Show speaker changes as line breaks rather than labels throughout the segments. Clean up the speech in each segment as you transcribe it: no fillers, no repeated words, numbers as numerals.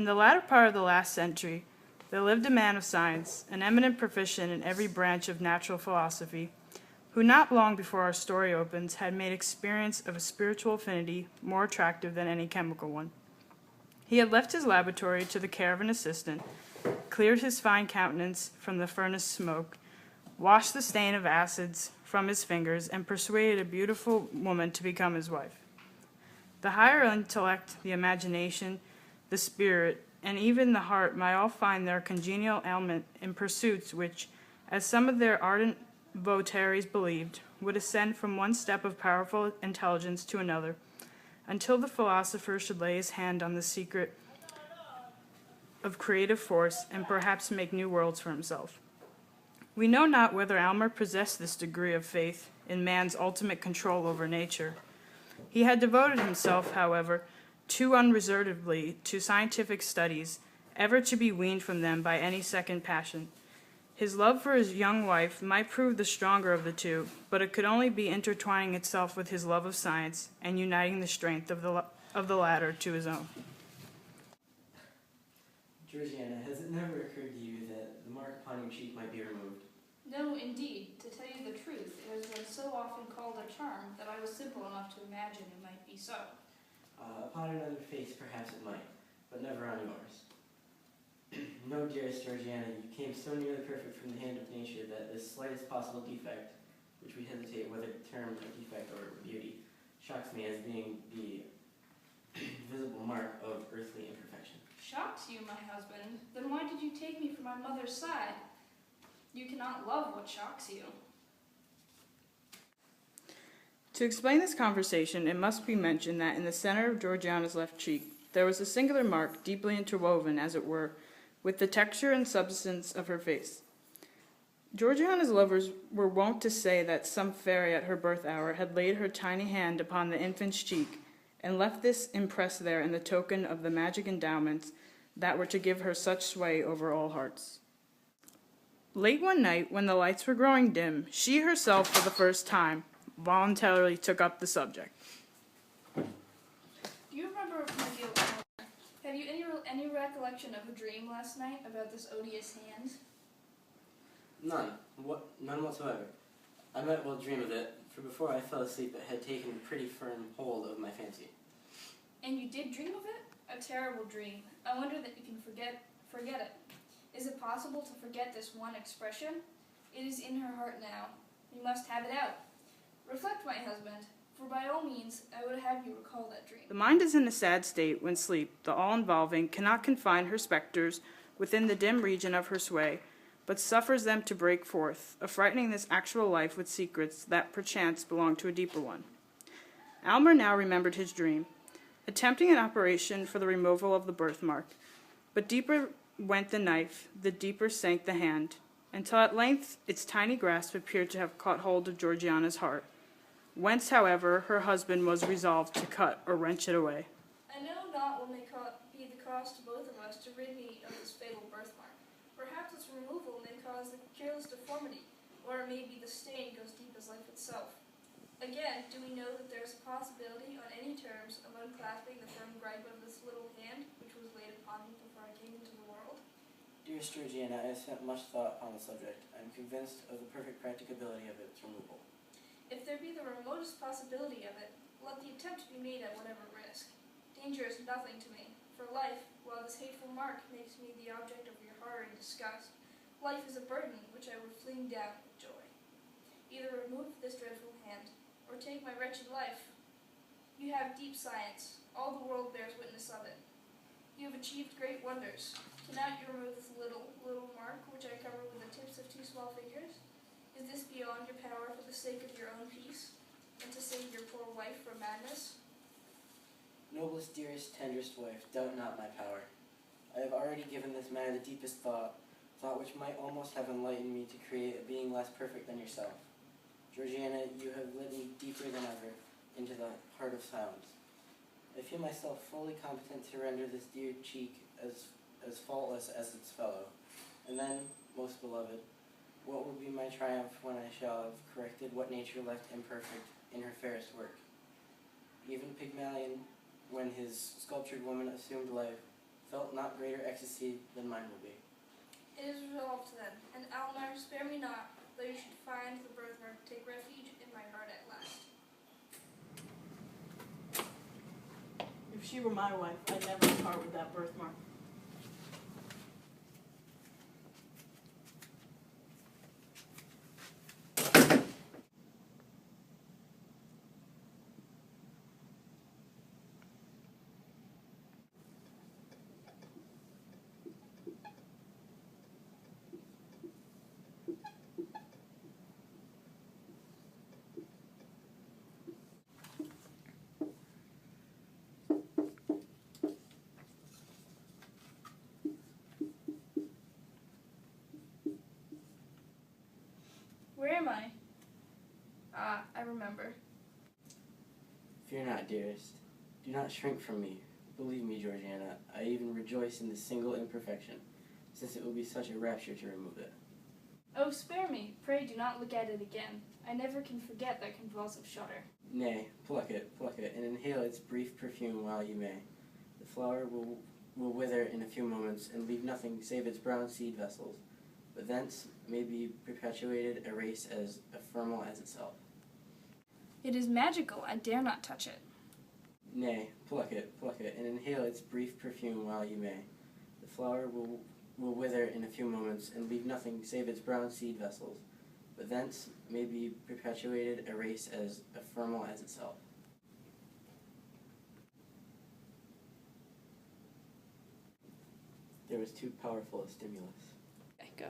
In the latter part of the last century, there lived a man of science, an eminent proficient in every branch of natural philosophy, who not long before our story opens had made experience of a spiritual affinity more attractive than any chemical one. He had left his laboratory to the care of an assistant, cleared his fine countenance from the furnace smoke, washed the stain of acids from his fingers, and persuaded a beautiful woman to become his wife. The higher intellect, the imagination, the spirit, and even the heart might all find their congenial element in pursuits which, as some of their ardent votaries believed, would ascend from one step of powerful intelligence to another, until the philosopher should lay his hand on the secret of creative force and perhaps make new worlds for himself. We know not whether Aylmer possessed this degree of faith in man's ultimate control over nature. He had devoted himself, however, too unreservedly to scientific studies, ever to be weaned from them by any second passion. His love for his young wife might prove the stronger of the two, but it could only be intertwining itself with his love of science and uniting the strength of the latter to his own.
Georgiana, has it never occurred to you that the mark upon your cheek might be removed?
No, indeed. To tell you the truth, it has been so often called a charm that I was simple enough to imagine it might be so.
Upon another face, perhaps it might, but never on yours. No, dearest Georgiana, you came so nearly perfect from the hand of nature that the slightest possible defect, which we hesitate whether to term a defect or beauty, shocks me as being the visible mark of earthly imperfection.
Shocks you, my husband? Then why did you take me from my mother's side? You cannot love what shocks you.
To explain this conversation, it must be mentioned that in the center of Georgiana's left cheek, there was a singular mark deeply interwoven, as it were, with the texture and substance of her face. Georgiana's lovers were wont to say that some fairy at her birth hour had laid her tiny hand upon the infant's cheek and left this impressed there in the token of the magic endowments that were to give her such sway over all hearts. Late one night, when the lights were growing dim, she herself, for the first time, voluntarily took up the subject.
Do you remember, my dear Eleanor, have you any recollection of a dream last night about this odious hand?
None. None whatsoever. I might well dream of it, for before I fell asleep it had taken pretty firm hold of my fancy.
And you did dream of it? A terrible dream. I wonder that you can forget it. Is it possible to forget this one expression? It is in her heart now. You must have it out. Reflect, my husband, for by all means I would have you recall that dream.
The mind is in a sad state when sleep, the all-involving, cannot confine her specters within the dim region of her sway, but suffers them to break forth, affrightening this actual life with secrets that perchance belong to a deeper one. Aylmer now remembered his dream, attempting an operation for the removal of the birthmark, but deeper went the knife, the deeper sank the hand, until at length its tiny grasp appeared to have caught hold of Georgiana's heart, whence, however, her husband was resolved to cut or wrench it away.
I know not what may be the cost to both of us to rid me of this fatal birthmark. Perhaps its removal may cause the careless deformity, or it may be the stain goes deep as life itself. Again, do we know that there is a possibility on any terms of unclasping the firm gripe of this little hand which was laid upon me before I came into the world?
Dearest Georgiana, I have spent much thought upon the subject. I am convinced of the perfect practicability of its removal.
If there be the remotest possibility of it, let the attempt be made at whatever risk. Danger is nothing to me, for life, while this hateful mark makes me the object of your horror and disgust, life is a burden which I would fling down with joy. Either remove this dreadful hand, or take my wretched life. You have deep science, all the world bears witness of it. You have achieved great wonders. Cannot you remove this little mark which I cover with the tips of two small fingers? Is this beyond your power for the sake of your own peace, and to save your poor wife from madness?
Noblest, dearest, tenderest wife, doubt not my power. I have already given this matter the deepest thought which might almost have enlightened me to create a being less perfect than yourself. Georgiana, you have led me deeper than ever into the heart of sounds. I feel myself fully competent to render this dear cheek as faultless as its fellow. And then, most beloved, what will be my triumph when I shall have corrected what nature left imperfect in her fairest work? Even Pygmalion, when his sculptured woman assumed life, felt not greater ecstasy than mine will be.
It is resolved then, and Almar, spare me not, though you should find the birthmark, take refuge in my heart at last.
If she were my wife, I'd never part with that birthmark.
Where am I? Ah, I remember.
Fear not, dearest. Do not shrink from me. Believe me, Georgiana, I even rejoice in this single imperfection, since it will be such a rapture to remove it.
Oh, spare me. Pray do not look at it again. I never can forget that convulsive shudder.
Nay, pluck it, and inhale its brief perfume while you may. The flower will wither in a few moments, and leave nothing save its brown seed vessels, but thence may be perpetuated a race as ephemeral as itself.
It is magical. I dare not touch it.
Nay, pluck it, and inhale its brief perfume while you may. The flower will wither in a few moments, and leave nothing save its brown seed vessels, but thence may be perpetuated a race as ephemeral as itself. There was too powerful a stimulus.
Okay, go.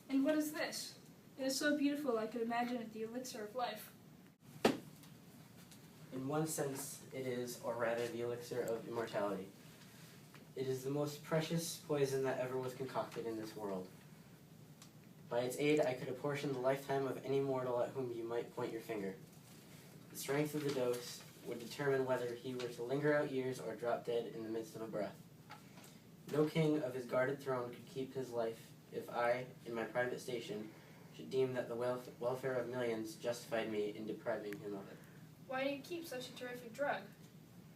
And what is this? It is so beautiful I could imagine it the elixir of life.
In one sense, it is, or rather, the elixir of immortality. It is the most precious poison that ever was concocted in this world. By its aid, I could apportion the lifetime of any mortal at whom you might point your finger. The strength of the dose would determine whether he were to linger out years or drop dead in the midst of a breath. No king of his guarded throne could keep his life if I, in my private station, should deem that the welfare of millions justified me in depriving him of it.
Why do you keep such a terrific drug?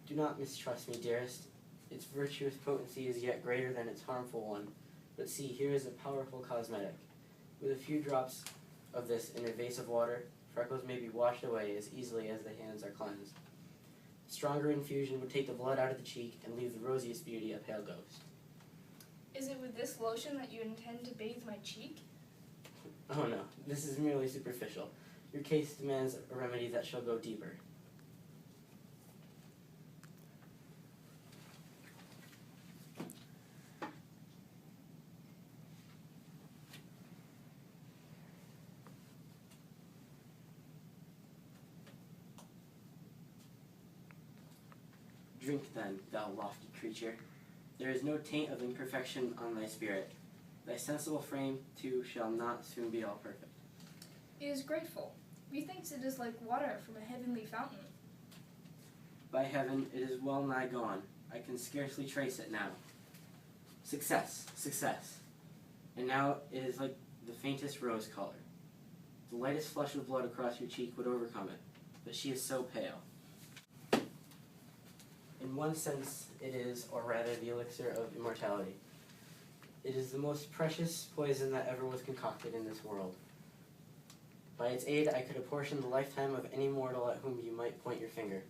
Do not mistrust me, dearest. Its virtuous potency is yet greater than its harmful one. But see, here is a powerful cosmetic. With a few drops of this in a vase of water, freckles may be washed away as easily as the hands are cleansed. A stronger infusion would take the blood out of the cheek and leave the rosiest beauty a pale ghost.
Is it with this lotion that you intend to bathe my cheek?
Oh no, this is merely superficial. Your case demands a remedy that shall go deeper. Drink then, thou lofty creature. There is no taint of imperfection on thy spirit. Thy sensible frame, too, shall not soon be all perfect.
It is grateful. Methinks it is like water from a heavenly fountain.
By heaven, it is well nigh gone. I can scarcely trace it now. Success, success. And now it is like the faintest rose color. The lightest flush of blood across your cheek would overcome it, but she is so pale. In one sense, it is, or rather, the elixir of immortality. It is the most precious poison that ever was concocted in this world. By its aid, I could apportion the lifetime of any mortal at whom you might point your finger.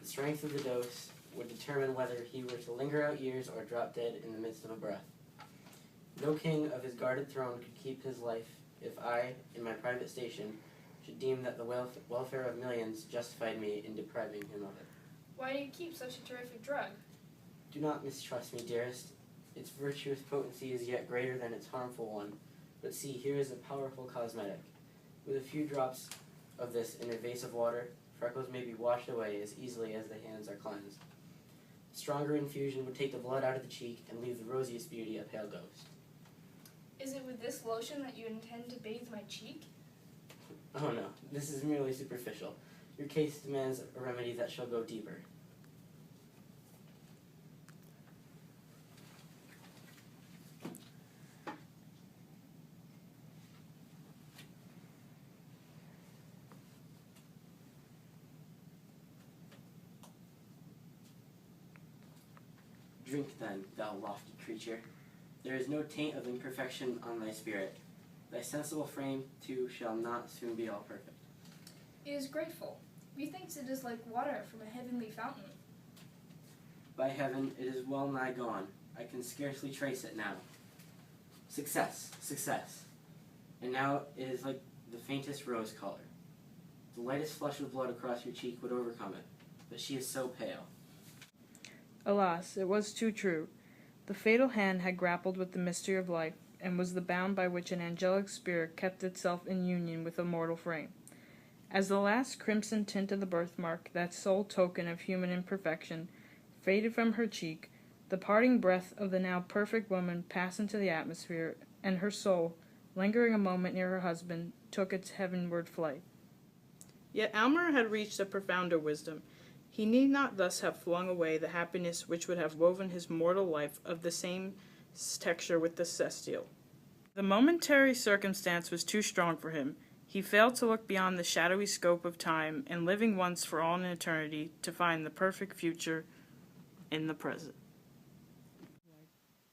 The strength of the dose would determine whether he were to linger out years or drop dead in the midst of a breath. No king of his guarded throne could keep his life if I, in my private station, should deem that the welfare of millions justified me in depriving him of it.
Why do you keep such a terrific drug?
Do not mistrust me, dearest. Its virtuous potency is yet greater than its harmful one. But see, here is a powerful cosmetic. With a few drops of this in a vase of water, freckles may be washed away as easily as the hands are cleansed. A stronger infusion would take the blood out of the cheek and leave the rosiest beauty a pale ghost.
Is it with this lotion that you intend to bathe my cheek?
Oh no, this is merely superficial. Your case demands a remedy that shall go deeper. Drink then, thou lofty creature. There is no taint of imperfection on thy spirit. Thy sensible frame, too, shall not soon be all perfect.
It is grateful. Methinks it is like water from a heavenly fountain.
By heaven, it is well nigh gone. I can scarcely trace it now. Success, success. And now it is like the faintest rose color. The lightest flush of blood across your cheek would overcome it, but she is so pale.
Alas, it was too true. The fatal hand had grappled with the mystery of life, and was the bound by which an angelic spirit kept itself in union with a mortal frame. As the last crimson tint of the birthmark, that sole token of human imperfection, faded from her cheek, the parting breath of the now perfect woman passed into the atmosphere, and her soul, lingering a moment near her husband, took its heavenward flight. Yet Almer had reached a profounder wisdom. He need not thus have flung away the happiness which would have woven his mortal life of the same texture with the celestial. The momentary circumstance was too strong for him. He failed to look beyond the shadowy scope of time and living once for all in eternity to find the perfect future in the present.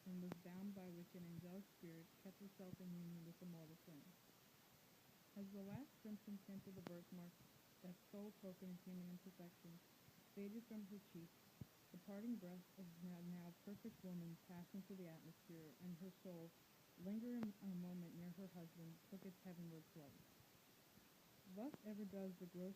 And was bound by which an angelic spirit kept itself in union with a mortal frame. As the last crimson tint of the birthmark, that sole token of human imperfection, faded from her cheek, the parting breath of now perfect woman passed into the atmosphere, and her soul, lingering a moment near her husband, took its heavenward flight. Thus ever does the gross